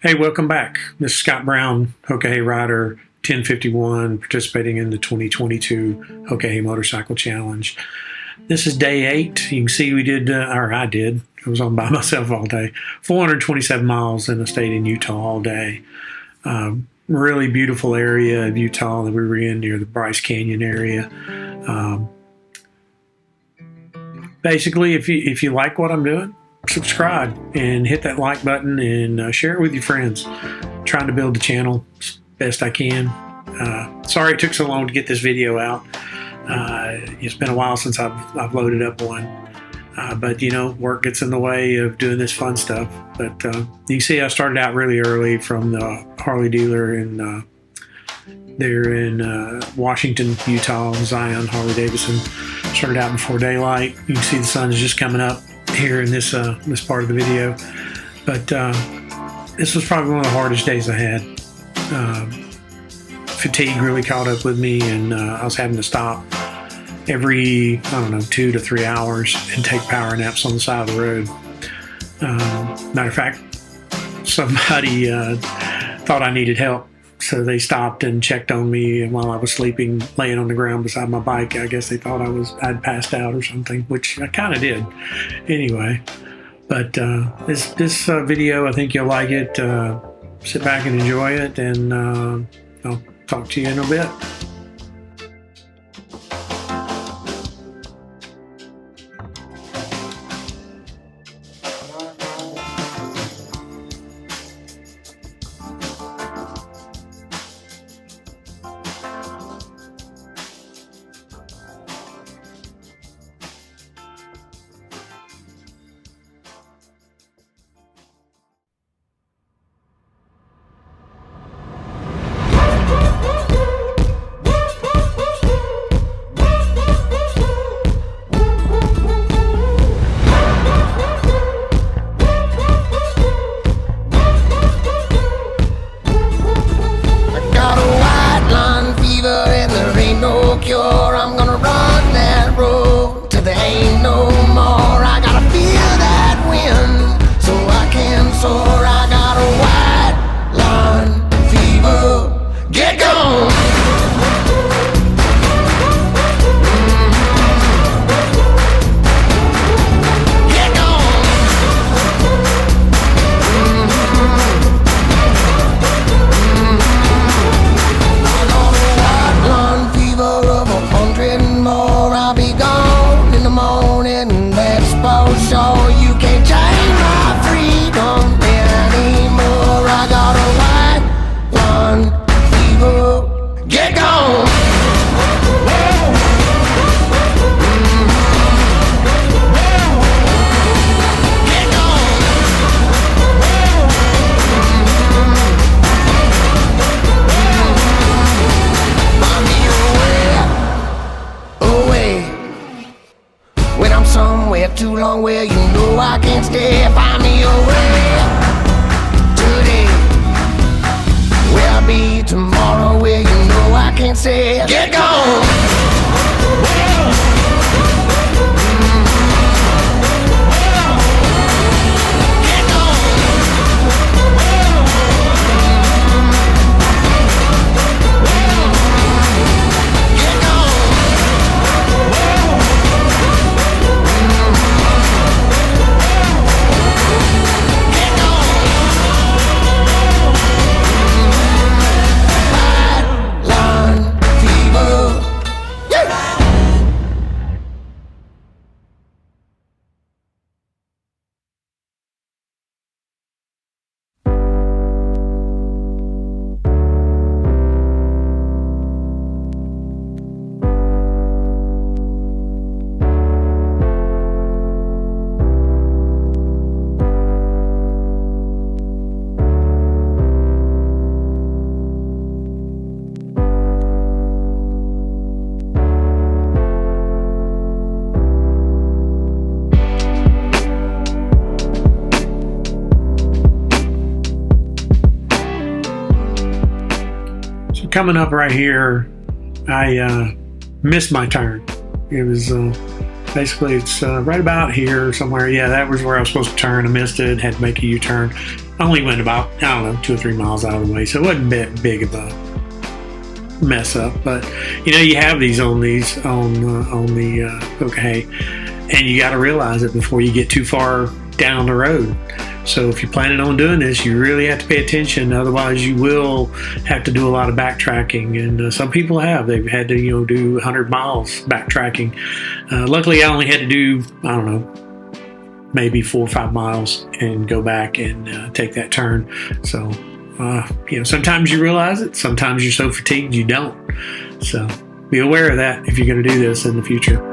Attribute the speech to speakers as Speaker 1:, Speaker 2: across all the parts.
Speaker 1: Hey, welcome back. This is Scott Brown, Hoka Hey Rider 1051, participating in the 2022 Hoka Hey Motorcycle Challenge. This is day 8. You can see we did, or I did, I was on by myself all day, 427 miles in the state in Utah all day. Really beautiful area of Utah that we were in near the Bryce Canyon area. Basically, if you like what I'm doing, subscribe and hit that like button and share it with your friends. I'm trying to build the channel as best I can. Sorry it took so long to get this video out. It's been a while since I've loaded up one. But you know, work gets in the way of doing this fun stuff. But you can see I started out really early from the Harley dealer in there in Washington, Utah, Zion Harley Davidson. Started out before daylight. You can see the sun's just coming up here in this this part of the video. But this was probably one of the hardest days I had. Fatigue really caught up with me, and I was having to stop every, I don't know, 2 to 3 hours and take power naps on the side of the road. Matter of fact, somebody thought I needed help, so they stopped and checked on me, and while I was sleeping, laying on the ground beside my bike, I guess they thought I'd passed out or something, which I kind of did anyway. But this video, I think you'll like it. Sit back and enjoy it, and I'll talk to you in a bit.
Speaker 2: I'm gonna run that road till there ain't no more. I gotta feel that wind so I can soar. I got a white line fever. Get gone. Get gone. I got a white line fever of 100 more. I'll be gone in the morning, that's for sure. You can't change my freedom anymore. I got a white line fever. Get gone. Get gone. Find me away when I'm somewhere too long where you know I can't stay. Find me away today where I'll be tomorrow where you know I can't say. Get gone. Get gone. Get gone. Get gone. White line fever. Yeah.
Speaker 1: So coming up right here, I missed my turn. It was Basically, it's right about here somewhere. Yeah, that was where I was supposed to turn. I missed it. Had to make a U-turn. I only went about, I don't know, 2 or 3 miles out of the way, so it wasn't big of a mess up. But you have these on the Hoka, and you got to realize it before you get too far down the road. So if you're planning on doing this, you really have to pay attention. Otherwise, you will have to do a lot of backtracking. And some people have. They've had to, do 100 miles backtracking. Luckily, I only had to do, I don't know, maybe 4 or 5 miles and go back and take that turn. So, sometimes you realize it. Sometimes you're so fatigued you don't. So be aware of that if you're going to do this in the future.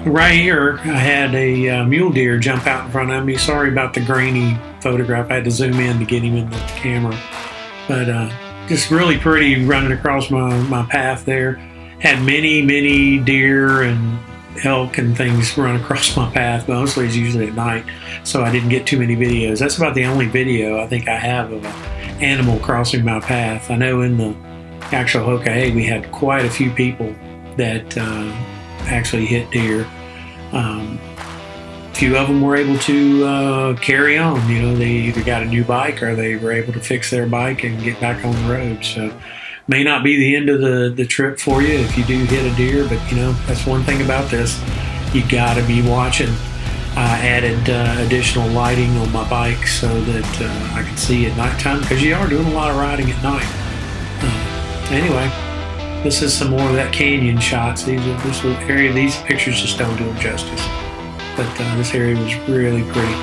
Speaker 1: Right here, I had a mule deer jump out in front of me. Sorry about the grainy photograph. I had to zoom in to get him in the camera. But just really pretty running across my path there. Had many deer and elk and things run across my path. Mostly it's usually at night, so I didn't get too many videos. That's about the only video I think I have of an animal crossing my path. I know in the actual Hoka, we had quite a few people that actually hit deer. Few of them were able to carry on. They either got a new bike or they were able to fix their bike and get back on the road. So may not be the end of the trip for you if you do hit a deer, but that's one thing about this. You got to be watching. I added additional lighting on my bike so that I can see at nighttime, because you are doing a lot of riding at night. Anyway, this is some more of that canyon shots. This area, these pictures just don't do them justice. But this area was really pretty.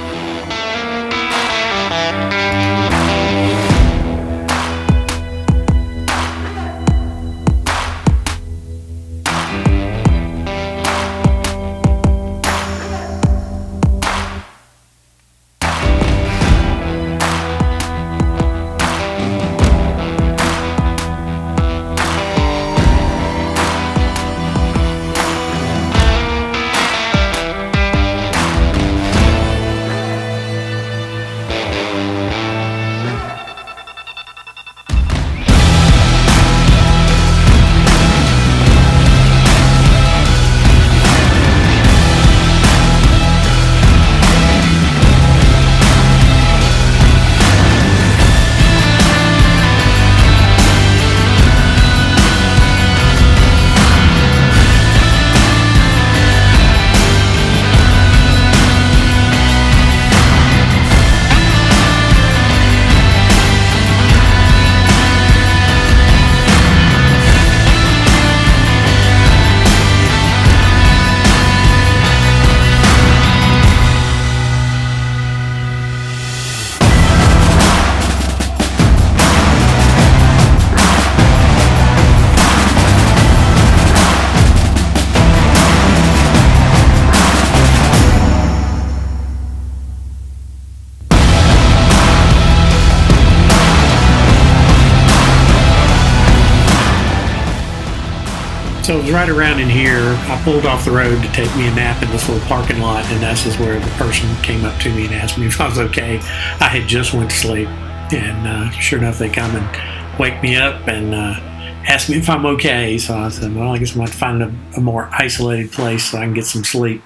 Speaker 1: So it was right around in here. I pulled off the road to take me a nap in this little parking lot, and this is where the person came up to me and asked me if I was okay. I had just went to sleep, and sure enough, they come and wake me up and ask me if I'm okay. So I said, well, I guess I'm going to find a more isolated place so I can get some sleep.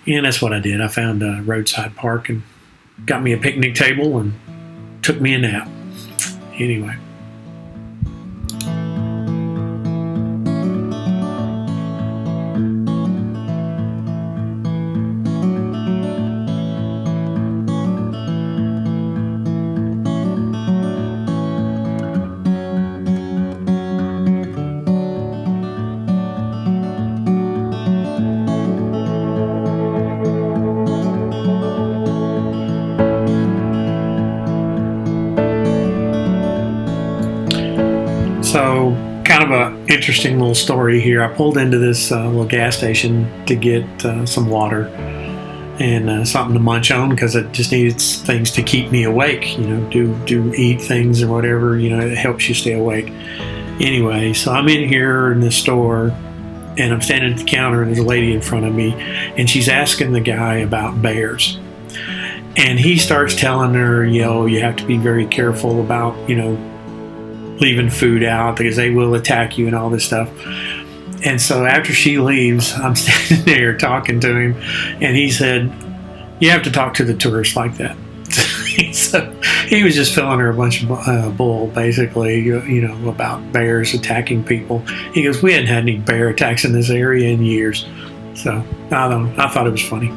Speaker 1: And that's what I did. I found a roadside park and got me a picnic table and took me a nap. Anyway. So, kind of a interesting little story here. I pulled into this little gas station to get some water and something to munch on because I just needed things to keep me awake. You know, do eat things or whatever. You know, it helps you stay awake. Anyway, so I'm in here in this store, and I'm standing at the counter, and there's a lady in front of me, and she's asking the guy about bears. And he starts telling her, you know, you have to be very careful about, you know, leaving food out because they will attack you and all this stuff. And so after she leaves, I'm standing there talking to him, and he said, you have to talk to the tourists like that. So he was just filling her a bunch of bull, basically, you know, about bears attacking people. He goes, we hadn't had any bear attacks in this area in years. So I thought it was funny.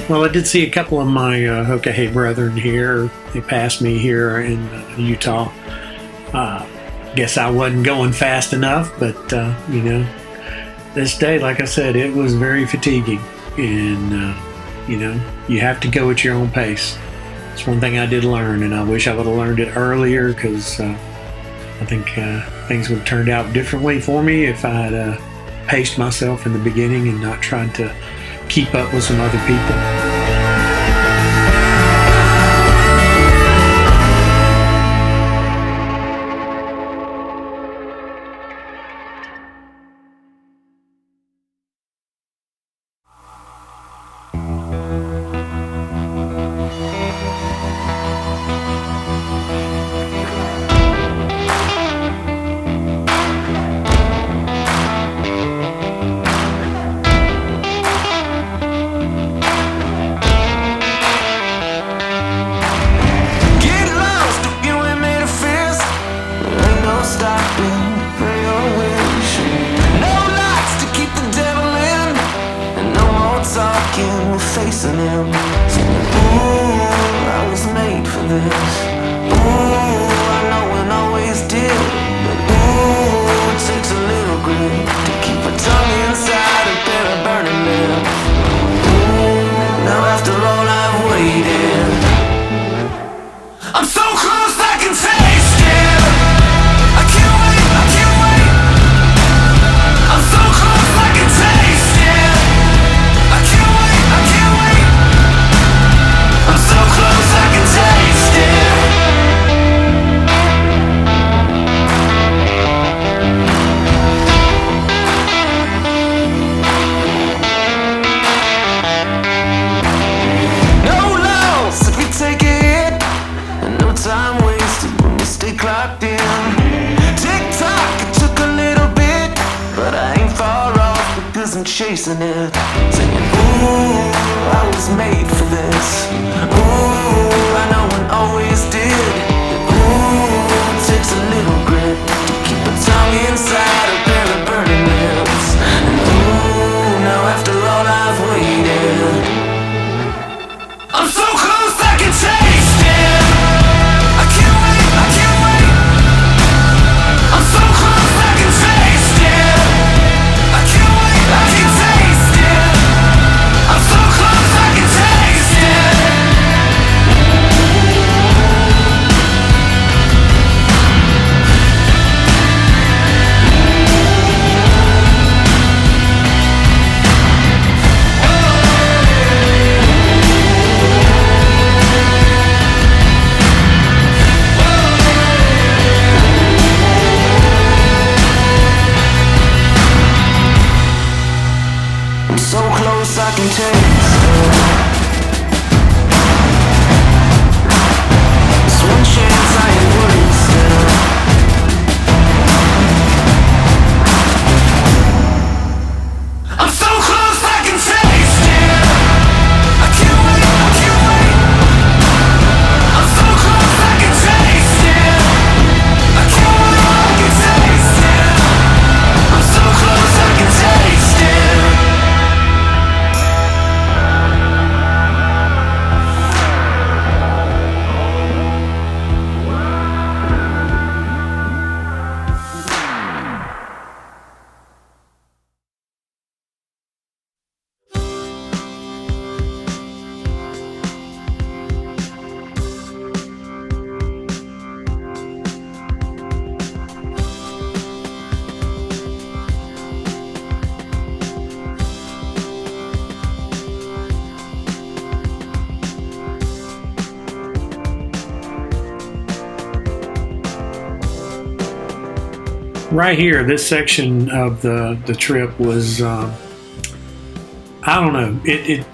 Speaker 1: Well, I did see a couple of my Hoka Hey brethren here. They passed me here in Utah. Guess I wasn't going fast enough, but you know, this day, like I said, it was very fatiguing, and you know, you have to go at your own pace. It's one thing I did learn, and I wish I would have learned it earlier because I think things would have turned out differently for me if I had paced myself in the beginning and not tried to keep up with some other people.
Speaker 3: and chasing it, singing, ooh, I was made for this. Ooh, I know one always did. Ooh, it takes a little grit to keep a tongue inside a pair of burning lips. And ooh, now after all I've waited, I'm so close I can taste it. I can't wait, I can't wait. I'm so close I can taste it. I can't wait, I can taste it. I'm so close I can taste it. I'm so close I can taste it. This one chance I ain't wasted. I'm so close I can taste it. I can't wait, I can't wait. I'm so close I can taste it. I can't wait, I can taste it. I'm so close I can taste it.
Speaker 1: Right here, this section of the trip was, I don't know, it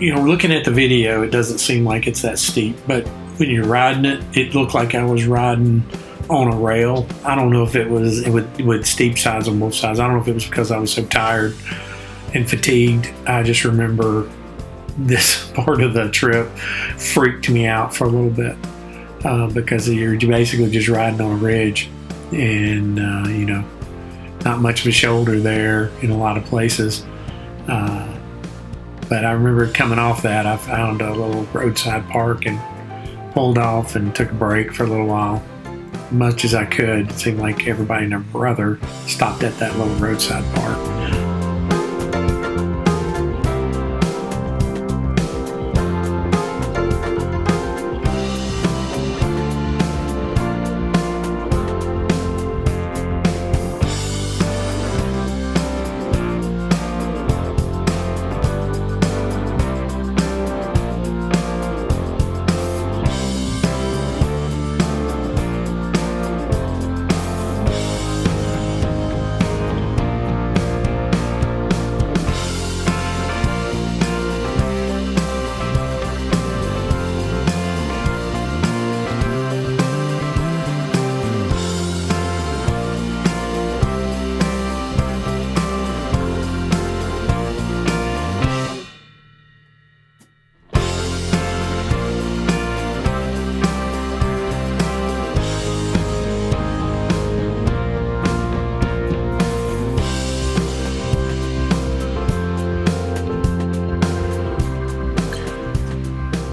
Speaker 1: looking at the video, it doesn't seem like it's that steep, but when you're riding it, it looked like I was riding on a rail. I don't know if it was with steep sides on both sides. I don't know if it was because I was so tired and fatigued. I just remember this part of the trip freaked me out for a little bit because you're basically just riding on a ridge. And not much of a shoulder there in a lot of places, but I remember coming off that, I found a little roadside park and pulled off and took a break for a little while, much as I could. It seemed like everybody and their brother stopped at that little roadside park.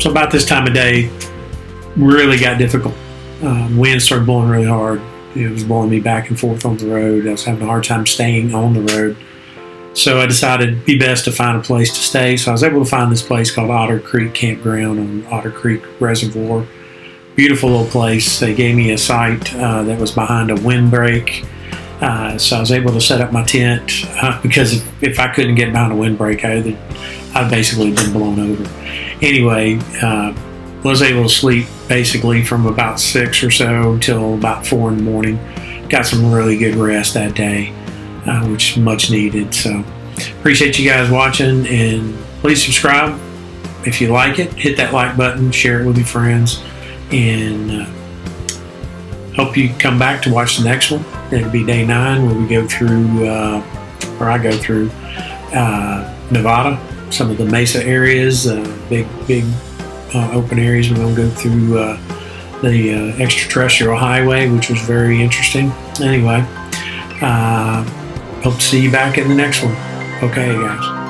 Speaker 1: So about this time of day, really got difficult. Wind started blowing really hard. It was blowing me back and forth on the road. I was having a hard time staying on the road. So I decided it'd be best to find a place to stay. So I was able to find this place called Otter Creek Campground on Otter Creek Reservoir. Beautiful little place. They gave me a site that was behind a windbreak. So I was able to set up my tent because if I couldn't get behind a windbreak, I'd basically been blown over. Anyway, was able to sleep basically from about 6 or so till about 4 in the morning. Got some really good rest that day, which is much needed. So appreciate you guys watching, and please subscribe if you like it. Hit that like button, share it with your friends, and hope you come back to watch the next one. It'll be day 9 where we go through, or I go through Nevada, some of the mesa areas, big open areas. We're going to go through the extraterrestrial highway, which was very interesting. Anyway, hope to see you back in the next one. Okay, guys.